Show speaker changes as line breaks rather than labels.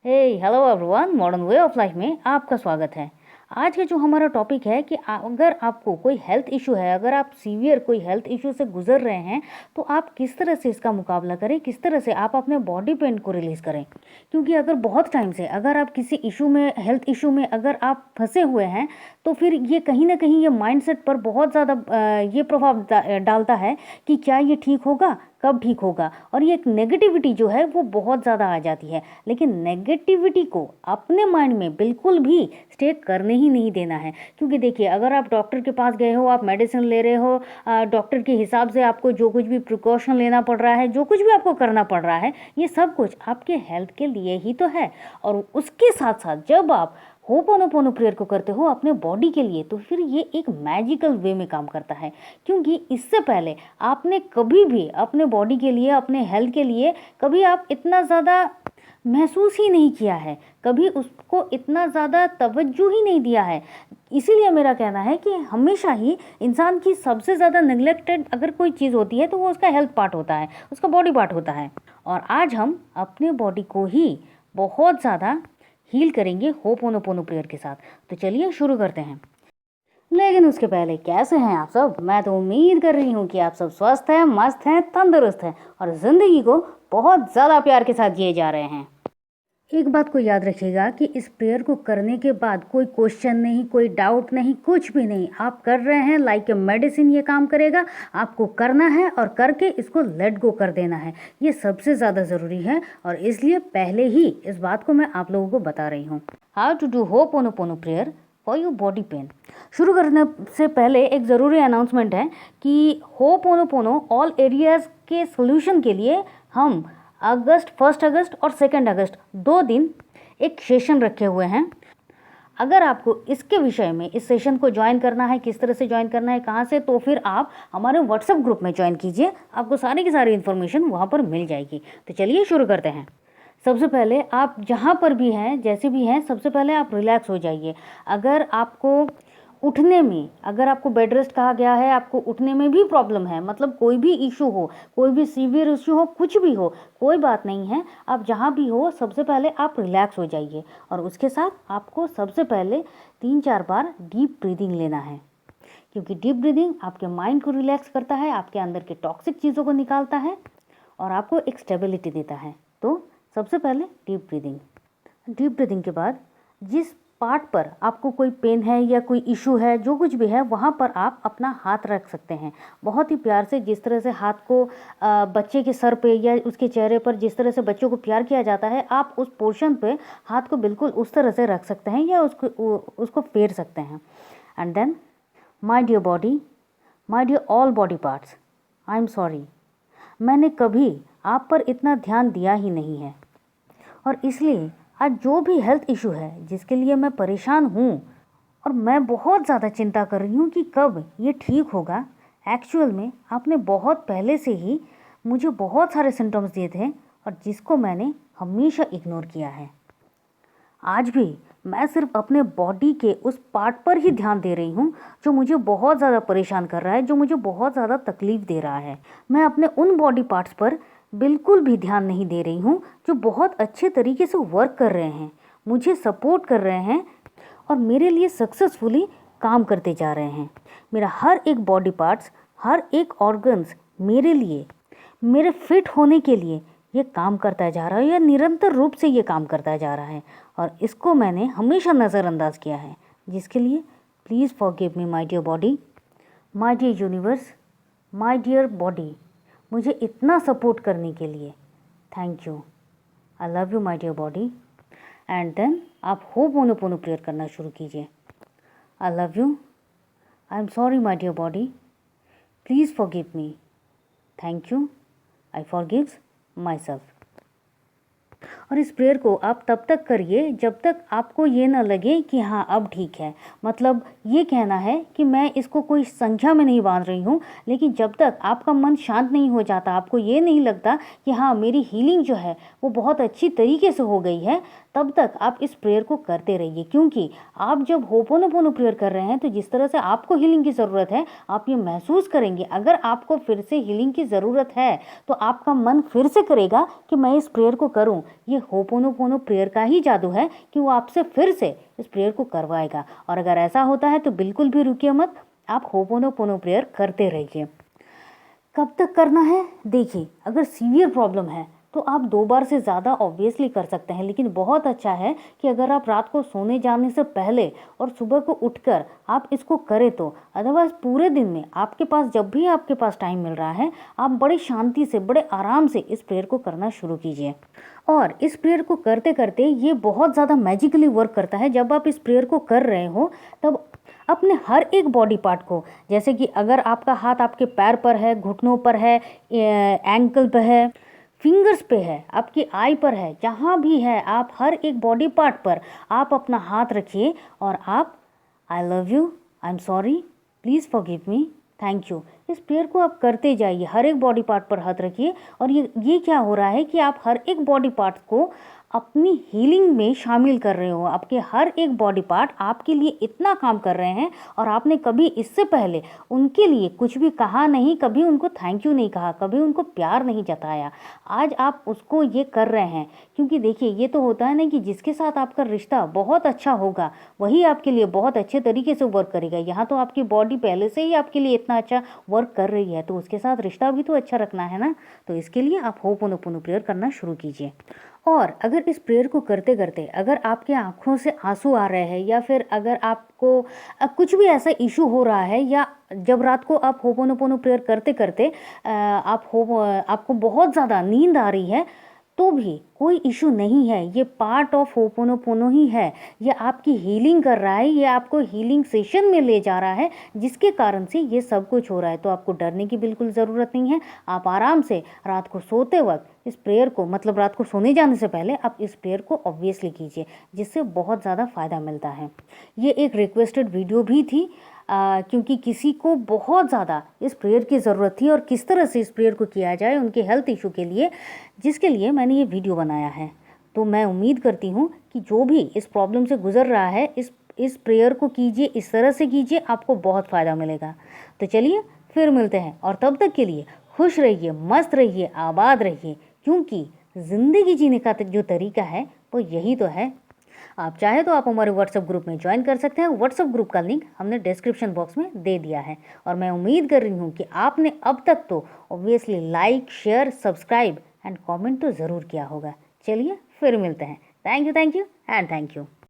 Hey hello everyone, modern way of life में आपका स्वागत है। आज का जो हमारा टॉपिक है कि अगर आपको कोई हेल्थ इशू है, अगर आप सीवियर कोई हेल्थ इशू से गुजर रहे हैं, तो आप किस तरह से इसका मुकाबला करें, किस तरह से आप अपने बॉडी पेन को रिलीज़ करें। क्योंकि अगर बहुत टाइम से अगर आप किसी इशू में, हेल्थ इशू में अगर आप फंसे हुए हैं, तो फिर ये कहीं ना कहीं ये माइंडसेट पर बहुत ज़्यादा ये प्रभाव डालता है कि क्या ये ठीक होगा, कब ठीक होगा। और ये एक नेगेटिविटी जो है वो बहुत ज़्यादा आ जाती है। लेकिन नेगेटिविटी को अपने माइंड में बिल्कुल भी स्टे करने ही नहीं देना है। क्योंकि देखिए, अगर आप डॉक्टर के पास गए हो, आप मेडिसिन ले रहे हो, डॉक्टर के हिसाब से आपको जो कुछ भी प्रिकॉशन लेना पड़ रहा है, जो कुछ भी आपको करना पड़ रहा है, ये सब कुछ आपके हेल्थ के लिए ही तो है। और उसके साथ साथ जब आप होपोनोपोनो प्रेयर को करते हो अपने बॉडी के लिए, तो फिर ये एक मैजिकल वे में काम करता है। क्योंकि इससे पहले आपने कभी भी अपने बॉडी के लिए, अपने हेल्थ के लिए कभी आप इतना ज़्यादा महसूस ही नहीं किया है, कभी उसको इतना ज़्यादा तवज्जो ही नहीं दिया है। इसीलिए मेरा कहना है कि हमेशा ही इंसान की सबसे ज़्यादा नेग्लेक्टेड अगर कोई चीज़ होती है तो वो उसका हेल्थ पार्ट होता है, उसका बॉडी पार्ट होता है। और आज हम अपने बॉडी को ही बहुत ज़्यादा हील करेंगे होपोनोपोनो प्रेयर के साथ। तो चलिए शुरू करते हैं। लेकिन उसके पहले कैसे हैं आप सब? मैं तो उम्मीद कर रही हूँ कि आप सब स्वस्थ हैं, मस्त हैं, तंदुरुस्त हैं और ज़िंदगी को बहुत ज़्यादा प्यार के साथ जिए जा रहे हैं। एक बात को याद रखिएगा कि इस प्रेयर को करने के बाद कोई क्वेश्चन नहीं, कोई डाउट नहीं, कुछ भी नहीं। आप कर रहे हैं लाइक ए मेडिसिन, ये काम करेगा। आपको करना है और करके इसको लेट गो कर देना है। ये सबसे ज़्यादा ज़रूरी है और इसलिए पहले ही इस बात को मैं आप लोगों को बता रही हूँ। How to do ho'oponopono prayer for your body pain. शुरू करने से पहले एक ज़रूरी अनाउंसमेंट है कि होपोनोपोनो ऑल एरियाज़ के सोल्यूशन के लिए हम फर्स्ट अगस्त और 2 अगस्त 2 दिन एक सेशन रखे हुए हैं। अगर आपको इसके विषय में इस सेशन को ज्वाइन करना है, किस तरह से ज्वाइन करना है, कहाँ से, तो फिर आप हमारे व्हाट्सएप ग्रुप में ज्वाइन कीजिए। आपको सारी की सारी इन्फॉर्मेशन वहाँ पर मिल जाएगी। तो चलिए शुरू करते हैं। सबसे पहले आप जहाँ पर भी हैं, जैसे भी हैं, सबसे पहले आप रिलैक्स हो जाइए। अगर आपको उठने में, अगर आपको बेड रेस्ट कहा गया है, आपको उठने में भी प्रॉब्लम है, मतलब कोई भी इशू हो, कोई भी सीवियर इशू हो, कुछ भी हो, कोई बात नहीं है। आप जहाँ भी हो, सबसे पहले आप रिलैक्स हो जाइए। और उसके साथ आपको सबसे पहले 3-4 बार डीप ब्रीदिंग लेना है। क्योंकि डीप ब्रीदिंग आपके माइंड को रिलैक्स करता है, आपके अंदर के टॉक्सिक चीज़ों को निकालता है और आपको एक स्टेबिलिटी देता है। तो सबसे पहले डीप ब्रीदिंग के बाद जिस पार्ट पर आपको कोई पेन है या कोई इशू है, जो कुछ भी है, वहाँ पर आप अपना हाथ रख सकते हैं। बहुत ही प्यार से, जिस तरह से हाथ को बच्चे के सर पे या उसके चेहरे पर जिस तरह से बच्चों को प्यार किया जाता है, आप उस पोर्शन पे हाथ को बिल्कुल उस तरह से रख सकते हैं या उसको फेर सकते हैं। And then, my dear body, my dear all body parts, I am sorry. मैंने कभी आप पर इतना ध्यान दिया ही नहीं है और इसलिए आज जो भी हेल्थ इशू है जिसके लिए मैं परेशान हूँ और मैं बहुत ज़्यादा चिंता कर रही हूँ कि कब ये ठीक होगा, एक्चुअल में आपने बहुत पहले से ही मुझे बहुत सारे सिम्टम्स दिए थे और जिसको मैंने हमेशा इग्नोर किया है। आज भी मैं सिर्फ अपने बॉडी के उस पार्ट पर ही ध्यान दे रही हूँ जो मुझे बहुत ज़्यादा परेशान कर रहा है, जो मुझे बहुत ज़्यादा तकलीफ़ दे रहा है। मैं अपने उन बॉडी पार्ट्स पर बिल्कुल भी ध्यान नहीं दे रही हूँ जो बहुत अच्छे तरीके से वर्क कर रहे हैं, मुझे सपोर्ट कर रहे हैं और मेरे लिए सक्सेसफुली काम करते जा रहे हैं। मेरा हर एक बॉडी पार्ट्स, हर एक ऑर्गन्स मेरे लिए, मेरे फिट होने के लिए ये काम करता जा रहा है या निरंतर रूप से ये काम करता जा रहा है और इसको मैंने हमेशा नज़रअंदाज किया है। जिसके लिए please forgive me my dear body, my dear universe, my dear body, मुझे इतना सपोर्ट करने के लिए thank you. I love you my dear body. And then आप होपोनोपोनो प्रेयर करना शुरू कीजिए। I love you, I am sorry my dear body, please forgive me, thank you, I forgives my self. और इस prayer को आप तब तक करिए जब तक आपको ये ना लगे कि हाँ अब ठीक है। मतलब ये कहना है कि मैं इसको कोई संख्या में नहीं बांध रही हूँ, लेकिन जब तक आपका मन शांत नहीं हो जाता, आपको ये नहीं लगता कि हाँ मेरी हीलिंग जो है वो बहुत अच्छी तरीके से हो गई है, तब तक आप इस प्रेयर को करते रहिए। क्योंकि आप जब होपोनोपोनो प्रेयर कर रहे हैं तो जिस तरह से आपको हीलिंग की ज़रूरत है, आप ये महसूस करेंगे। अगर आपको फिर से हीलिंग की ज़रूरत है तो आपका मन फिर से करेगा कि मैं इस प्रेयर को करूं। ये ये होपोनोपोनो प्रेयर का ही जादू है कि वो आपसे फिर से इस प्रेयर को करवाएगा। और अगर ऐसा होता है तो बिल्कुल भी रुकिए मत, आप होपोनोपोनो प्रेयर करते रहिए। कब तक करना है? देखिए, अगर सीवियर प्रॉब्लम है तो आप 2 बार से ज़्यादा ऑब्वियसली कर सकते हैं, लेकिन बहुत अच्छा है कि अगर आप रात को सोने जाने से पहले और सुबह को उठकर आप इसको करें तो। अदरवाइज़ पूरे दिन में आपके पास जब भी आपके पास टाइम मिल रहा है, आप बड़ी शांति से, बड़े आराम से इस प्रेयर को करना शुरू कीजिए। और इस प्रेयर को करते करते ये बहुत ज़्यादा मैजिकली वर्क करता है। जब आप इस प्रेयर को कर रहे हो तब अपने हर एक बॉडी पार्ट को, जैसे कि अगर आपका हाथ आपके पैर पर है, घुटनों पर है, एंकल पे है, फिंगर्स पे है, आपकी आई पर है, जहाँ भी है, आप हर एक बॉडी पार्ट पर आप अपना हाथ रखिए और आप आई love you, I am sorry, please forgive me, thank you, इस प्रेयर को आप करते जाइए। हर एक बॉडी पार्ट पर हाथ रखिए और ये क्या हो रहा है कि आप हर एक बॉडी पार्ट को अपनी हीलिंग में शामिल कर रहे हो। आपके हर एक बॉडी पार्ट आपके लिए इतना काम कर रहे हैं और आपने कभी इससे पहले उनके लिए कुछ भी कहा नहीं, कभी उनको थैंक यू नहीं कहा, कभी उनको प्यार नहीं जताया। आज आप उसको ये कर रहे हैं क्योंकि देखिए, ये तो होता है ना कि जिसके साथ आपका रिश्ता बहुत अच्छा होगा वही आपके लिए बहुत अच्छे तरीके से वर्क करेगा। यहाँ तो आपकी बॉडी पहले से ही आपके लिए इतना अच्छा वर्क कर रही है, तो उसके साथ रिश्ता भी तो अच्छा रखना है ना। तो इसके लिए आप होपोनोपोनो प्रेयर करना शुरू कीजिए। और अगर इस प्रेयर को करते करते अगर आपके आँखों से आंसू आ रहे हैं या फिर अगर आपको कुछ भी ऐसा इशू हो रहा है, या जब रात को आप होपोनोपोनो प्रेयर करते करते आपको बहुत ज़्यादा नींद आ रही है, तो भी कोई इशू नहीं है। ये पार्ट ऑफ होपोनोपोनो ही है। ये आपकी हीलिंग कर रहा है, ये आपको हीलिंग सेशन में ले जा रहा है, जिसके कारण से ये सब कुछ हो रहा है। तो आपको डरने की बिल्कुल ज़रूरत नहीं है। आप आराम से रात को सोते वक्त इस प्रेयर को, मतलब रात को सोने जाने से पहले आप इस प्रेयर को ऑब्वियसली कीजिए, जिससे बहुत ज़्यादा फ़ायदा मिलता है। ये एक रिक्वेस्टेड वीडियो भी थी क्योंकि किसी को बहुत ज़्यादा इस प्रेयर की ज़रूरत थी और किस तरह से इस प्रेयर को किया जाए उनके हेल्थ इशू के लिए, जिसके लिए मैंने ये वीडियो बनाया है। तो मैं उम्मीद करती हूँ कि जो भी इस प्रॉब्लम से गुजर रहा है, इस प्रेयर को कीजिए, इस तरह से कीजिए, आपको बहुत फ़ायदा मिलेगा। तो चलिए फिर मिलते हैं, और तब तक के लिए खुश रहिए, मस्त रहिए, आबाद रहिए, क्योंकि ज़िंदगी जीने का जो तरीका है वो यही तो है। आप चाहे तो आप हमारे व्हाट्सएप ग्रुप में ज्वाइन कर सकते हैं। व्हाट्सएप ग्रुप का लिंक हमने डिस्क्रिप्शन बॉक्स में दे दिया है। और मैं उम्मीद कर रही हूँ कि आपने अब तक तो obviously like, share, subscribe and comment तो ज़रूर किया होगा। चलिए फिर मिलते हैं। Thank you and thank you.